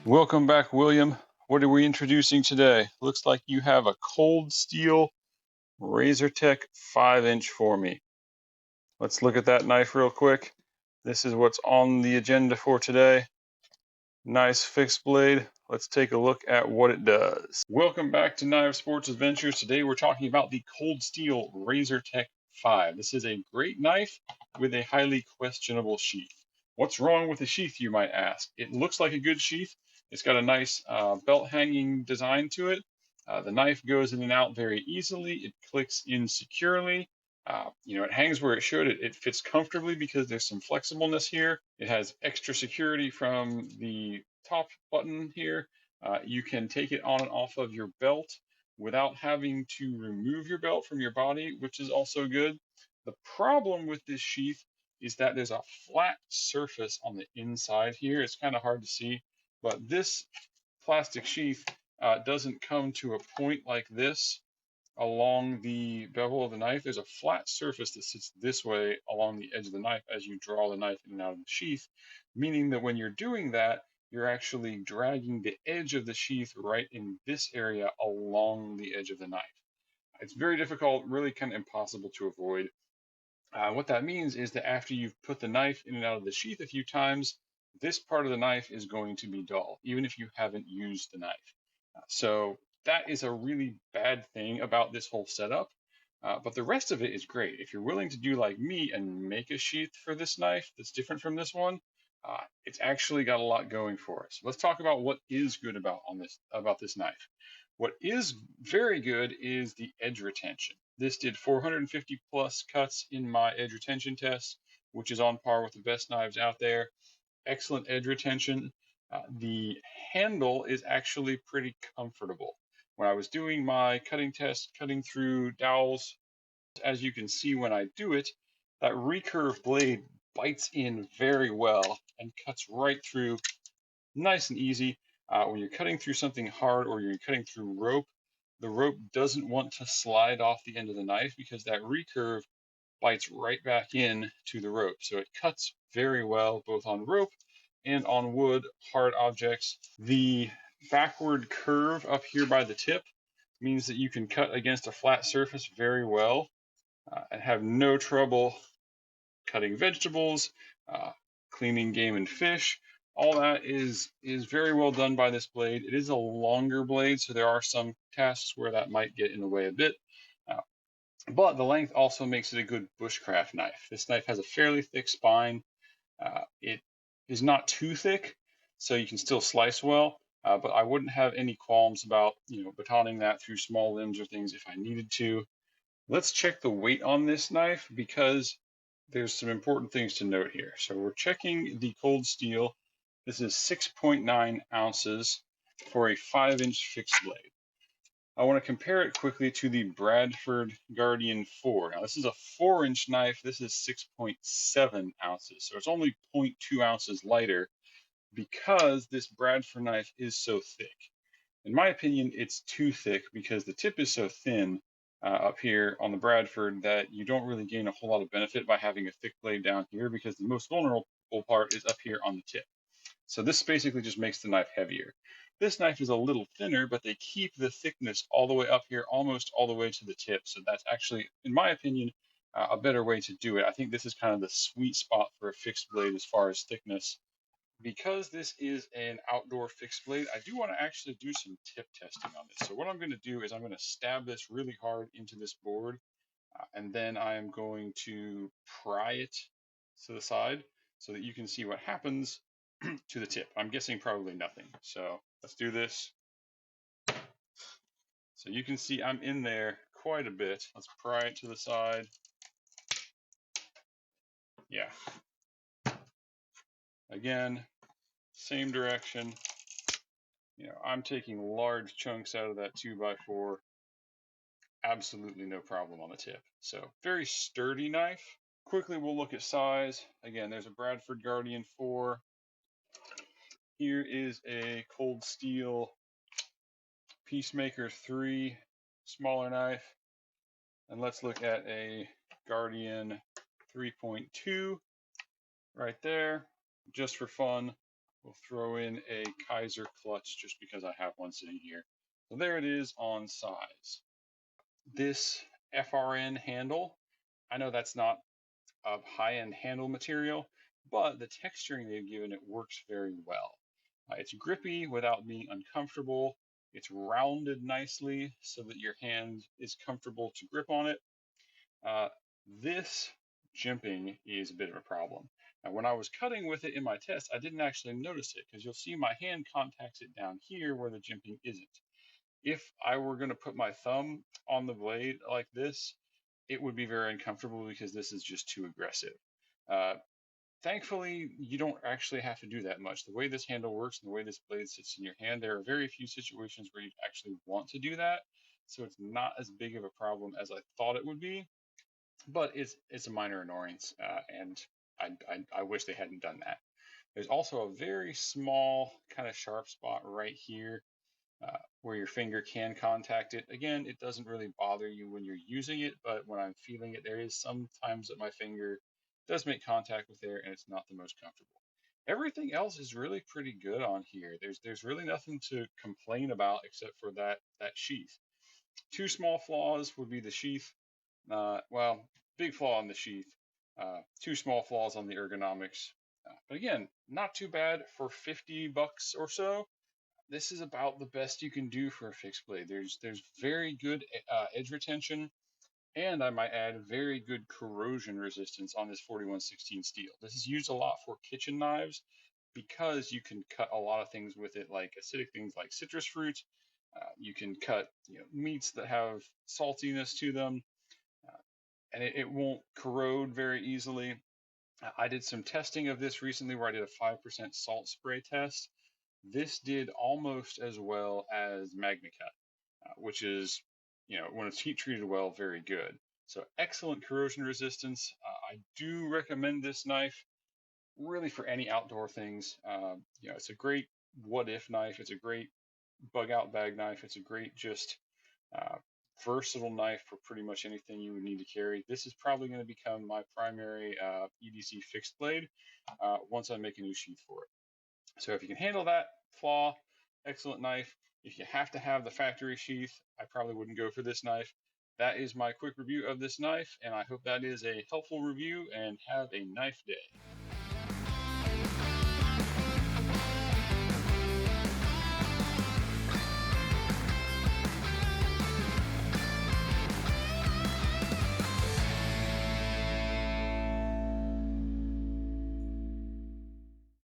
Welcome back, William. What are we introducing today? Looks like you have a cold steel Razor Tek 5-inch for me. Let's look at that knife real quick. This is what's on the agenda for today. Nice fixed blade. Let's take a look at what it does. Welcome back to Knife Sports Adventures. Today we're talking about the cold steel Razor Tek 5. This is a great knife with a highly questionable sheath. What's wrong with the sheath, you might ask? It looks like a good sheath. It's got a nice belt hanging design to it. The knife goes in and out very easily. It clicks in securely. It hangs where it should. It fits comfortably because there's some flexibleness here. It has extra security from the top button here. You can take it on and off of your belt without having to remove your belt from your body, which is also good. The problem with this sheath is that there's a flat surface on the inside here. It's kind of hard to see, but this plastic sheath doesn't come to a point like this along the bevel of the knife. There's a flat surface that sits this way along the edge of the knife as you draw the knife in and out of the sheath, meaning that when you're doing that, you're actually dragging the edge of the sheath right in this area along the edge of the knife. It's very difficult, really kind of impossible to avoid. What that means is that after you've put the knife in and out of the sheath a few times, this part of the knife is going to be dull, even if you haven't used the knife. So that is a really bad thing about this whole setup. But the rest of it is great. If you're willing to do like me and make a sheath for this knife that's different from this one, it's actually got a lot going for us. Let's talk about what is good about this knife. What is very good is the edge retention. This did 450 plus cuts in my edge retention test, which is on par with the best knives out there. Excellent edge retention. The handle is actually pretty comfortable. When I was doing my cutting test, cutting through dowels, as you can see when I do it, that recurve blade bites in very well and cuts right through nice and easy. When you're cutting through something hard or you're cutting through rope, the rope doesn't want to slide off the end of the knife because that recurve bites right back in to the rope. So it cuts very well both on rope and on wood, hard objects. The backward curve up here by the tip means that you can cut against a flat surface very well and have no trouble cutting vegetables, uh, cleaning game and fish. All that is very well done by this blade. It is a longer blade, so there are some tasks where that might get in the way a bit. Uh, but the length also makes it a good bushcraft knife. This knife has a fairly thick spine. It is not too thick, so you can still slice well. But I wouldn't have any qualms about batoning that through small limbs or things if I needed to. Let's check the weight on this knife because there's some important things to note here. So we're checking the cold steel. This is 6.9 ounces for a 5-inch fixed blade. I want to compare it quickly to the Bradford Guardian 4. Now, this is a 4-inch knife. This is 6.7 ounces. So it's only 0.2 ounces lighter because this Bradford knife is so thick. In my opinion, it's too thick because the tip is so thin up here on the Bradford that you don't really gain a whole lot of benefit by having a thick blade down here because the most vulnerable part is up here on the tip. So this basically just makes the knife heavier. This knife is a little thinner, but they keep the thickness all the way up here, almost all the way to the tip. So that's actually, in my opinion, a better way to do it. I think this is kind of the sweet spot for a fixed blade as far as thickness. Because this is an outdoor fixed blade, I do want to actually do some tip testing on this. So what I'm going to do is I'm going to stab this really hard into this board, and then I am going to pry it to the side so that you can see what happens to the tip. I'm guessing probably nothing. So let's do this. So you can see I'm in there quite a bit. Let's pry it to the side. Yeah. Again, same direction. I'm taking large chunks out of that 2x4. Absolutely no problem on the tip. So very sturdy knife. Quickly, we'll look at size. Again, there's a Bradford Guardian 4. Here is a cold steel Peacemaker 3 smaller knife. And let's look at a Guardian 3.2 right there, just for fun. we'll throw in a Kaiser clutch just because I have one sitting here. So there it is on size. This FRN handle, I know that's not a high-end handle material, but the texturing they've given it works very well. It's grippy without being uncomfortable. It's rounded nicely so that your hand is comfortable to grip on it. This jimping is a bit of a problem. Now, when I was cutting with it in my test, I didn't actually notice it because you'll see my hand contacts it down here where the jimping isn't. If I were going to put my thumb on the blade like this, it would be very uncomfortable because this is just too aggressive. Uh, Thankfully, you don't actually have to do that much. The way this handle works and the way this blade sits in your hand, there are very few situations where you actually want to do that. So it's not as big of a problem as I thought it would be, but it's a minor annoyance, and I wish they hadn't done that. There's also a very small kind of sharp spot right here where your finger can contact it. Again, it doesn't really bother you when you're using it, but when I'm feeling it, there is sometimes that my finger does make contact with there, and it's not the most comfortable. Everything else is really pretty good on here. There's really nothing to complain about except for that sheath. Two small flaws would be the sheath. Well, big flaw in the sheath. Two small flaws on the ergonomics. But again, not too bad for $50 or so. This is about the best you can do for a fixed blade. There's very good edge retention, and I might add very good corrosion resistance on this 4116 steel. This is used a lot for kitchen knives because you can cut a lot of things with it, like acidic things like citrus fruit. You can cut meats that have saltiness to them, uh, and it won't corrode very easily. I did some testing of this recently where I did a 5% salt spray test. This did almost as well as MagnaCut, which is, when it's heat treated well, very good. So excellent corrosion resistance. I do recommend this knife really for any outdoor things. It's a great what if knife. It's a great bug out bag knife. It's a great just uh, versatile knife for pretty much anything you would need to carry. This is probably going to become my primary EDC fixed blade once I make a new sheath for it. So if you can handle that flaw, excellent knife. If you have to have the factory sheath, I probably wouldn't go for this knife. That is my quick review of this knife, and I hope that is a helpful review, and have a knife day.